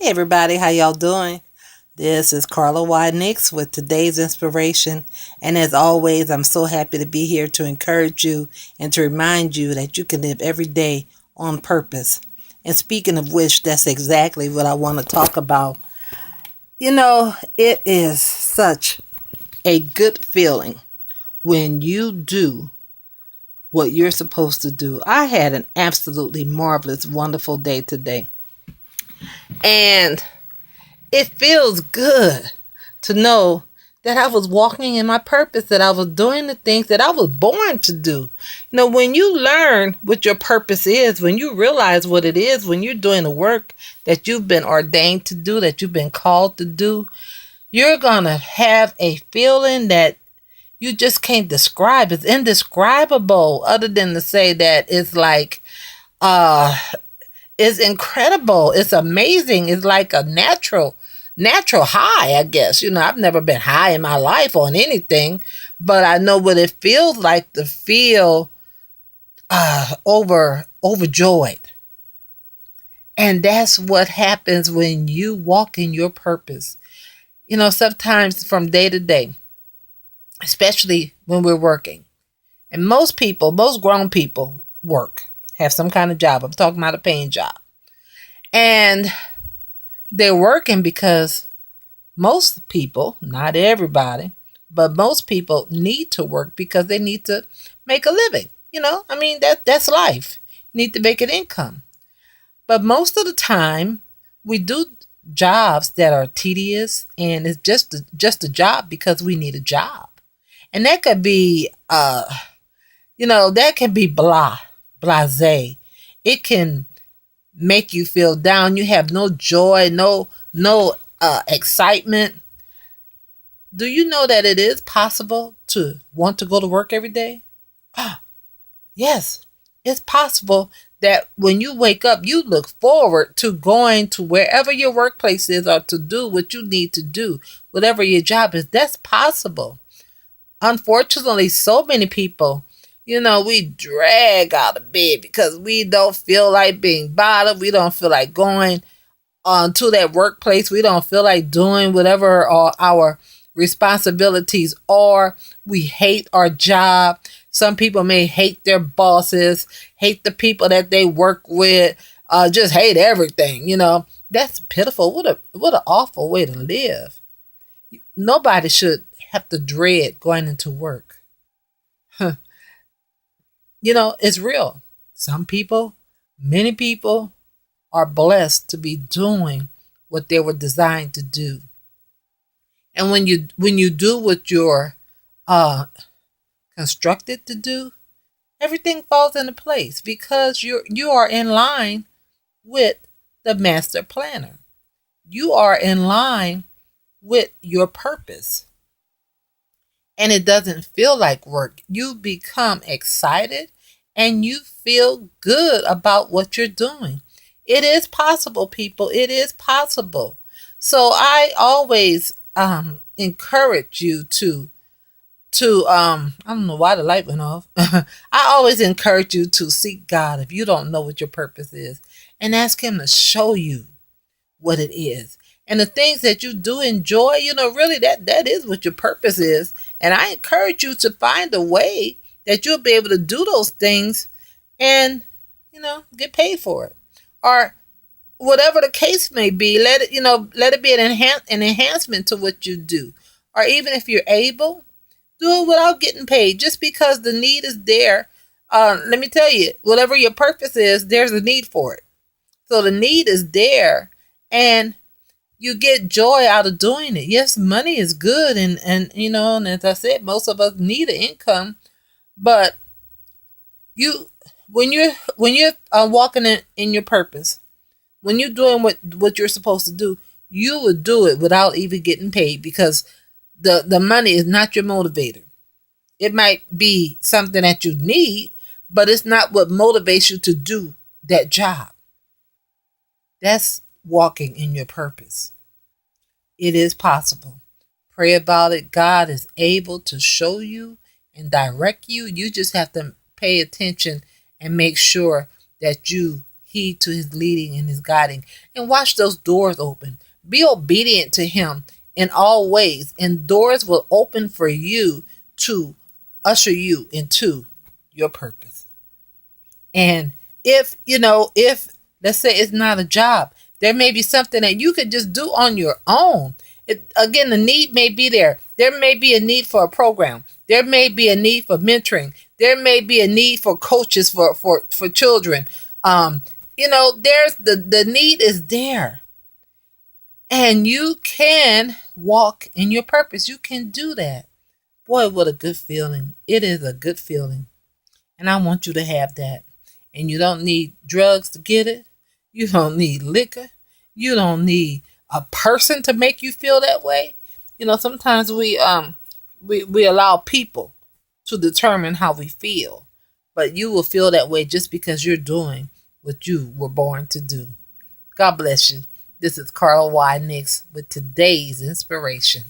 Hey everybody, how y'all doing? This is Carla Nix with today's inspiration. And as always, I'm so happy to be here to encourage you and to remind you that you can live every day on purpose. And speaking of which, that's exactly what I want to talk about. It is such a good feeling when you do what you're supposed to do. I had an absolutely marvelous, wonderful day today. And it feels good to know that I was walking in my purpose, that I was doing the things that I was born to do. When you learn what your purpose is, when you realize what it is, when you're doing the work that you've been ordained to do, that you've been called to do, you're going to have a feeling that you just can't describe. It's indescribable, other than to say that it's like, uh, it's incredible. It's amazing. It's like a natural high, I guess. I've never been high in my life on anything, but I know what it feels like to feel overjoyed. And that's what happens when you walk in your purpose. Sometimes from day to day, especially when we're working. And most grown people work, have some kind of job. I'm talking about a paying job. And they're working because most people, not everybody, but most people need to work because they need to make a living. That's life. You need to make an income. But most of the time, we do jobs that are tedious, and it's just a job because we need a job. And that could be that can be blase. It can make you feel down. You have no joy, no excitement. Do you know that it is possible to want to go to work every day? Yes, it's possible that when you wake up, you look forward to going to wherever your workplace is, or to do what you need to do, whatever your job is. That's possible. Unfortunately, so many people, we drag out of bed because we don't feel like being bothered. We don't feel like going to that workplace. We don't feel like doing whatever our responsibilities are. We hate our job. Some people may hate their bosses, hate the people that they work with, just hate everything. That's pitiful. What an awful way to live. Nobody should have to dread going into work. Huh. It's real. Some people, many people, are blessed to be doing what they were designed to do. And when you do what you're constructed to do, everything falls into place because you are in line with the master planner. You are in line with your purpose. And it doesn't feel like work. You become excited and you feel good about what you're doing. It is possible, people. It is possible. So I always encourage you to I don't know why the light went off. I always encourage you to seek God if you don't know what your purpose is, and ask him to show you what it is. And the things that you do enjoy, really that is what your purpose is. And I encourage you to find a way that you'll be able to do those things and, get paid for it. Or whatever the case may be, let it be an enhancement to what you do. Or even if you're able, do it without getting paid, just because the need is there. Let me tell you, whatever your purpose is, there's a need for it. So the need is there, and you get joy out of doing it. Yes, money is good, and as I said, most of us need an income, but when you're walking in your purpose, when you're doing what you're supposed to do, you would do it without even getting paid, because the money is not your motivator. It might be something that you need, but it's not what motivates you to do that job. That's walking in your purpose. It is possible. Pray about it. God is able to show you and direct you. You just have to pay attention and make sure that you heed to his leading and his guiding, and watch those doors open. Be obedient to him in all ways, and doors will open for you to usher you into your purpose. And if let's say it's not a job, there may be something that you could just do on your own. Again, the need may be there. There may be a need for a program. There may be a need for mentoring. There may be a need for coaches for children. There's the need is there. And you can walk in your purpose. You can do that. Boy, what a good feeling. It is a good feeling. And I want you to have that. And you don't need drugs to get it. You don't need liquor. You don't need a person to make you feel that way. Sometimes we allow people to determine how we feel. But you will feel that way just because you're doing what you were born to do. God bless you. This is Carla Y. Nix with today's inspiration.